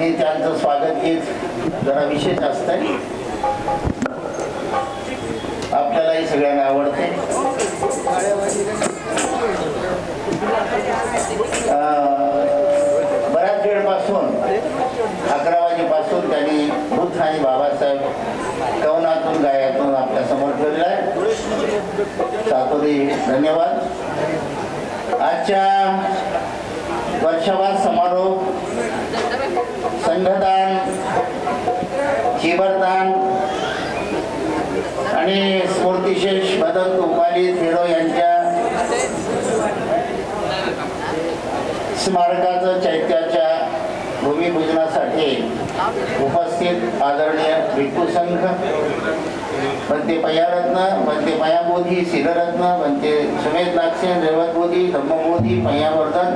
आणि त्यांचं स्वागत गीत जरा विशेष असतंय, आपल्यालाही सगळ्यांना आवडते. बऱ्याच वेळपासून 11 वाजेपासून त्यांनी बुद्ध आणि बाबासाहेब कवनातून गायातून आपल्या समोर ठेवलेला आहे. सातोरी धन्यवाद. आजच्या वर्षावार समारोप, संघदान, चिबरदान आणि स्फूर्तिशेष मदन उपाली फेरो यांच्या स्मारकाचं चैत्याच्या भूमिपूजनासाठी उपस्थित आदरणीय भिक्खू संघ, बनते पयारत्न, बनते पयाबोधी, सिद्धरत्न, बनते समेत नागसेन, रेवतबोधी, धम्मबोधी, पयावर्धन,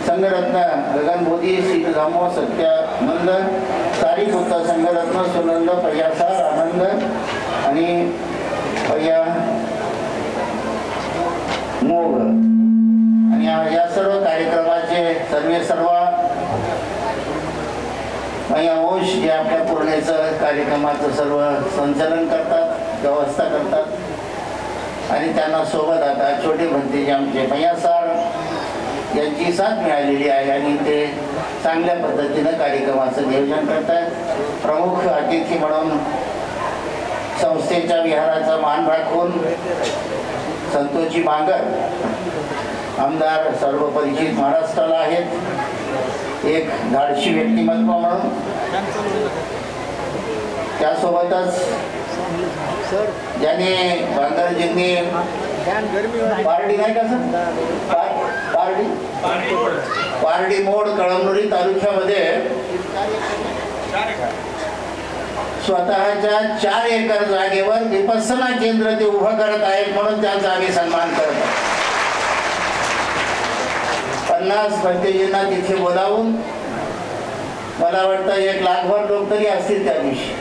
संघरत्न, गगनबोधी, सिद्ध धम्मो, सत्यानंद, सारीपुत्र संघरत्न, सुनंद, पयासार, आनंद आणि पया मोग. आणि या सर्व कार्यक्रमाचे सर्व अंश जे आपल्या पूर्णेचं कार्यक्रमाचं सर्व संचालन करतात, व्यवस्था करतात आणि त्यांना सोबत आता छोटे भंतेजी आमचे पयासार यांची साथ मिळालेली आहे आणि ते चांगल्या पद्धतीनं कार्यक्रमाचं नियोजन करतात. प्रमुख अतिथी म्हणून संस्थेच्या विहाराचा मान राखून संतोषजी बांगर आमदार सर्व परिचित महाराष्ट्राला आहेत. एक धाडशी व्यक्तिमत्व म्हणून, त्यासोबतच ज्याने बांगरजींनी पारडी नाही का सर, पारडी मोड कळमनुरी तालुक्यामध्ये स्वतःच्या 4 एकर जागेवर विपස්සना केंद्र ते उभं करत आहेत म्हणून त्यांचा आम्ही सन्मान करत आहोत. 50 भंतेजींना तिथे बोलावून मला वाटतं 1 लाखभर लोक तरी असतील त्या दिवशी.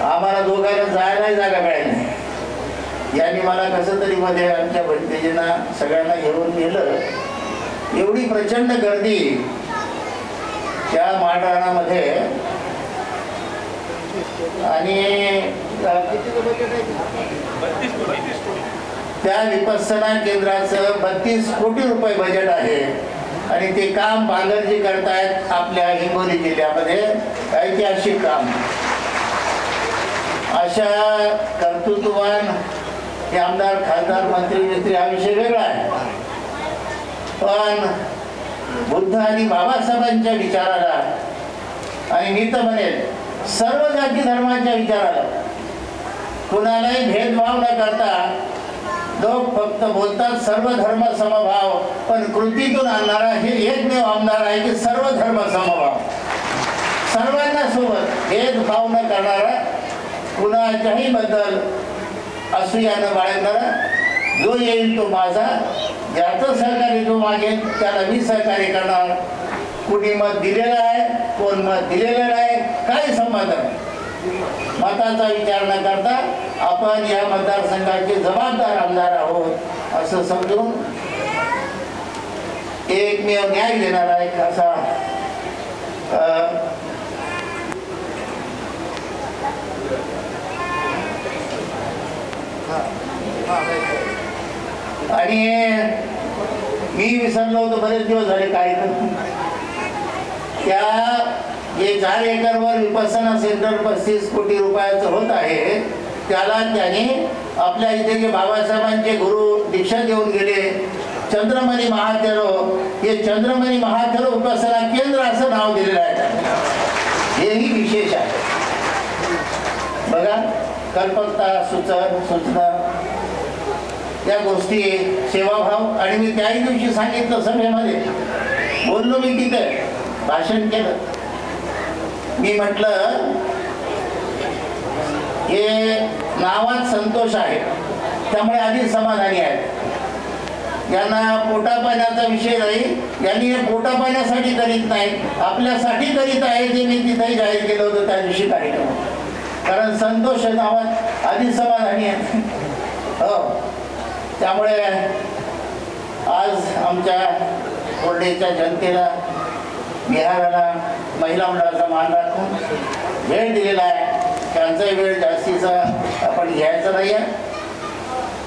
आम्हाला दोघांना जायलाही जागा मिळाली नाही. यांनी मला कसं तरी मध्ये आमच्या भंतेजींना सगळ्यांना घेऊन गेलं. एवढी प्रचंड गर्दी त्या माळरानामध्ये आणि त्या विपස්සना केंद्राचं 32 कोटी रुपये बजेट आहे आणि ते काम बांगरजी करतायत आपल्या हिंगोली जिल्ह्यामध्ये. ऐतिहासिक काम. अशा कर्तृत्ववान हे आमदार, खासदार, मंत्री हा विषय वेगळा आहे, पण बुद्ध आणि बाबासाहेबांच्या विचाराला आणि मी तर म्हणेन सर्व जाती धर्माच्या विचाराला कुणालाही भेदभाव न करता लोक फक्त बोलतात सर्व धर्म समभाव, पण कृतीतून आणणारा हे एकमेव आमदार आहे की सर्व धर्म समभाव, सर्वांना सोबत भेदभाव न करणारा, कुणाच्याही बद्दल असूया न बाळगणारा, जो येईल तो माझा, ज्याचं सहकार्य जो मागेल त्याला मी सहकार्य करणार. कुणी मत दिलेलं आहे, कोण मत दिलेलं नाही, काही संबंध नाही. मताचा विचार न करता आपण या मतदारसंघाचे जबाबदार आमदार आहोत असं समजून एकमेव न्याय देणारा एक असा आणि मी विसरलो होतो, बरेच दिवस झाले कार्यक्रम. त्या जे 4 एकरवर विपස්සना सेंटर 35 कोटी रुपयाचं होत आहे, त्याला त्याने आपल्या इथे जे बाबासाहेबांचे गुरु दीक्षा देऊन गेले चंद्रमणी महाथेरो, हे चंद्रमणी महाथेरो विपස්සना केंद्र असं नाव दिलेलं आहे. हेही विशेष आहे. बघा, कल्पकता, सूचना या गोष्टी, सेवाभाव. आणि मी त्याही दिवशी सांगितलं, सभेमध्ये बोललो, मी तिथे भाषण केलं. मी म्हटलं हे नावात संतोष आहे, त्यामुळे आधी समाधानी आहेत. यांना पोटापाण्याचा विषय नाही, यांनी हे पोटापाण्यासाठी करीत नाही, आपल्यासाठी करीत आहे. ते मी तिथेही जाहीर केलं होतं त्या दिवशी कार्यक्रम. कारण संतोष नावात आधी समाधानी आहे. हो, त्यामुळे आज आमच्या कोरडेच्या जनतेला विहाराला महिला मंडळाचा मान राखून वेळ दिलेला आहे. त्यांचाही वेळ जास्तीचा आपण घ्यायचा नाही आहे.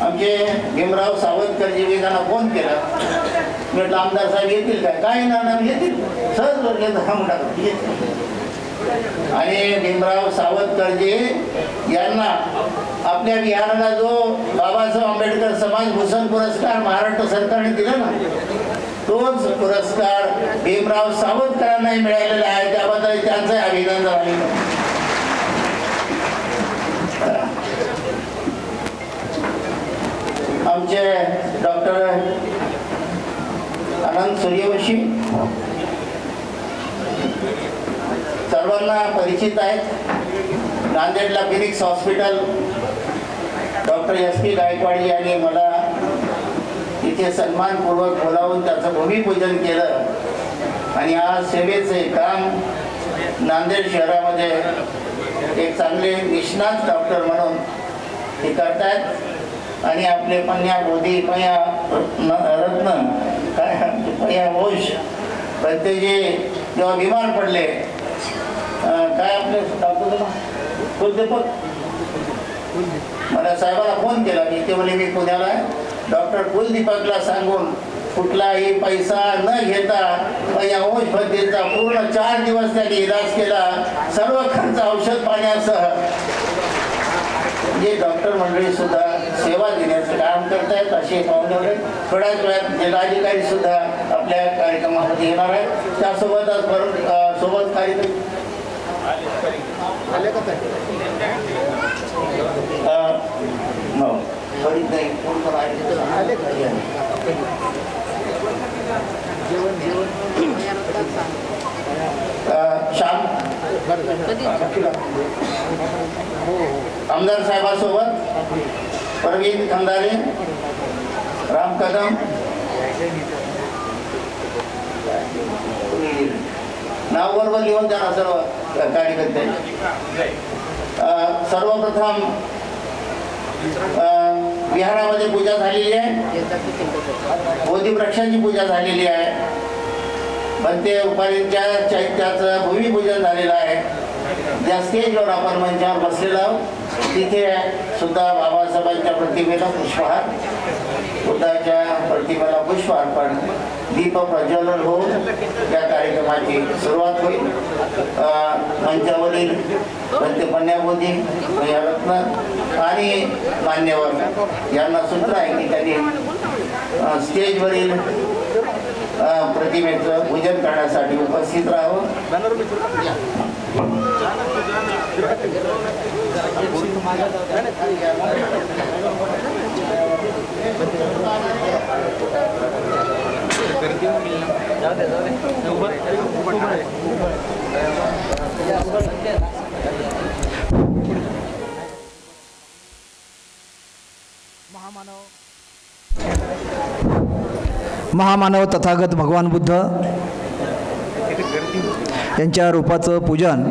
आमचे भीमराव सावंतकरजी मी त्यांना फोन केला, म्हटलं आमदार साहेब येतील काय? काही ना येतील, सहज आणि भीमराव सावंतकरजी यांना आपल्या विहाराला जो बाबासाहेब आंबेडकर समाज भूषण पुरस्कार महाराष्ट्र सरकारने दिला ना, तोच पुरस्कार भीमराव सावंतकरांनाही मिळालेला आहे. त्याबद्दल त्यांचं अभिनंदन आहे. आमचे डॉक्टर अनंत सूर्यवंशी सर्वांना परिचित आहेत. नांदेडला Phoenix hospital doctor SP Gaikwad यांनी मला इथे सन्मानपूर्वक बोलावून त्याचं भूमिपूजन केलं आणि आज सेवेचे काम नांदेड शहरामध्ये एक चांगले निष्णात डॉक्टर म्हणून हे करतायत. आणि आपले पन्या बोधी पया रत्न काय पया घोष प्रत्येकजी जेव्हा बिमार पडले, काय आपले डॉक्टर कुलदीपक मला साहेबांना फोन केला की ते म्हणे मी पुण्याला डॉक्टर कुलदीपकला सांगून कुठलाही पैसा न घेता या औषध पद्धतीचा पूर्ण 4 दिवस त्यांनी इलाज केला, सर्व खर्च औषध पाण्यासह. जे डॉक्टर मंडळी सुद्धा सेवा देण्याचं काम करतायत. असे पाहुणे थोड्याच वेळात जिल्हाधिकारी सुद्धा आपल्या कार्यक्रमामध्ये येणार आहेत. त्यासोबतच सोबत कार्यक्रम श्याम आमदार साहेबांसोबत परवीन खंदारे, राम कदम, नाव बरोबर लिहून द्या सर्व कार्यकर्ते. सर्वप्रथम विहारामध्ये पूजा झालेली आहे, बोधी वृक्षाची पूजा झालेली आहे, बनते उपारींच्या चैत्याचं भूमिपूजन झालेलं आहे. ज्या स्टेजवर आपण मंचावर बसलेलो आहोत तिथे सुद्धा बाबासाहेबांच्या प्रतिमेला पुष्पहार, बुद्धाच्या प्रतिमेला पुष्प अर्पण, दीप प्रज्वलन होऊन या कार्यक्रमाची सुरुवात होईल. मंचावरील बनते पन्याबोधी रत्न आणि मान्यवर यांना सूचना आहे की त्यांनी स्टेजवरील प्रतिमेचं पूजन करण्यासाठी उपस्थित राहावं. महामानव तथागत भगवान बुद्ध यांच्या रूपाचं पूजन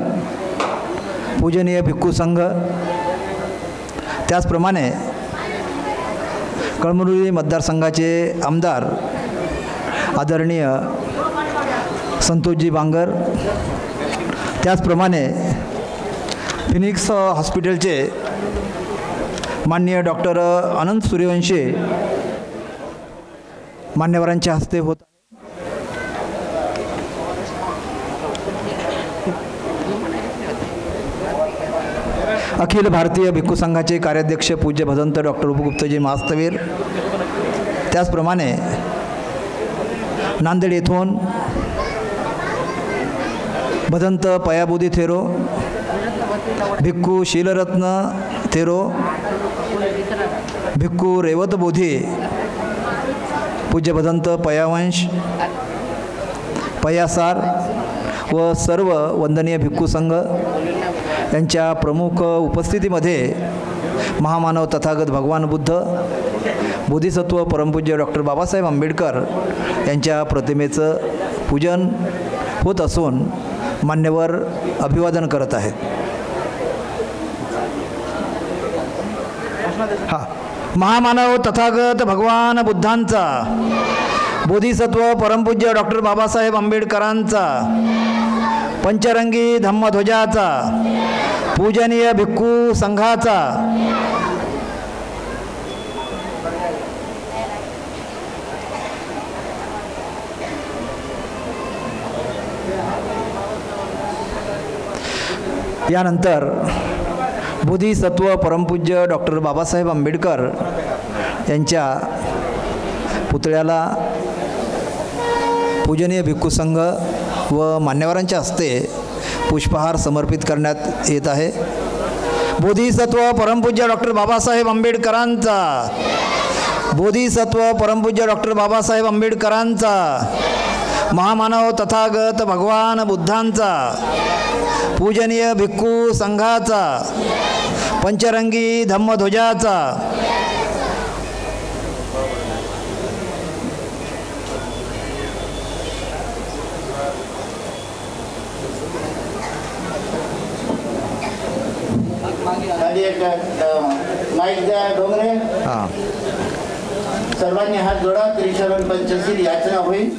पूजनीय भिक्खू संघ, त्याचप्रमाणे कळमनुरी मतदारसंघाचे आमदार आदरणीय संतोषजी बांगर, त्याचप्रमाणे फिनिक्स हॉस्पिटलचे माननीय डॉक्टर अनंत सूर्यवंशी मान्यवरांच्या हस्ते होत. अखिल भारतीय भिक्खू संघाचे कार्याध्यक्ष पूज्य भदंत डॉक्टर उपगुप्तजी मास्तवीर, त्याचप्रमाणे नांदेड येथून भदंत पयाबोधी थेरो, भिक्खू शीलरत्न थेरो, भिक्खू रेवत बोधी, पूज्य भदंत पयावंश, पयासार व सर्व वंदनीय भिक्खू संघ यांच्या प्रमुख उपस्थितीमध्ये महामानव तथागत भगवान बुद्ध, बोधिसत्व परमपूज्य डॉक्टर बाबासाहेब आंबेडकर यांच्या प्रतिमेचं पूजन होत असून मान्यवर अभिवादन करत आहेत. महामानव तथागत भगवान बुद्धांचा बोधिसत्व परमपूज्य डॉक्टर बाबासाहेब आंबेडकरांचा पंचरंगी धम्मध्वजाचा पूजनीय भिक्खू संघाचा यानंतर बोधिसत्व परमपूज्य डॉक्टर बाबासाहेब आंबेडकर यांच्या पुतळ्याला पूजनीय भिक्खू संघ व मान्यवरांच्या हस्ते पुष्पहार समर्पित करण्यात येत आहे. बोधिसत्व परमपूज्य डॉक्टर बाबासाहेब आंबेडकरांचा बोधिसत्व परमपूज्य डॉक्टर बाबासाहेब आंबेडकरांचा महामानव तथागत भगवान बुद्धांचा पूजनीय भिक्खू संघाचा पंचरंगी धम्मध्वजाचा माईक द्या डोंगरे. सर्वांनी हात जोडा. त्रिशरण पंचशील याचना होईल.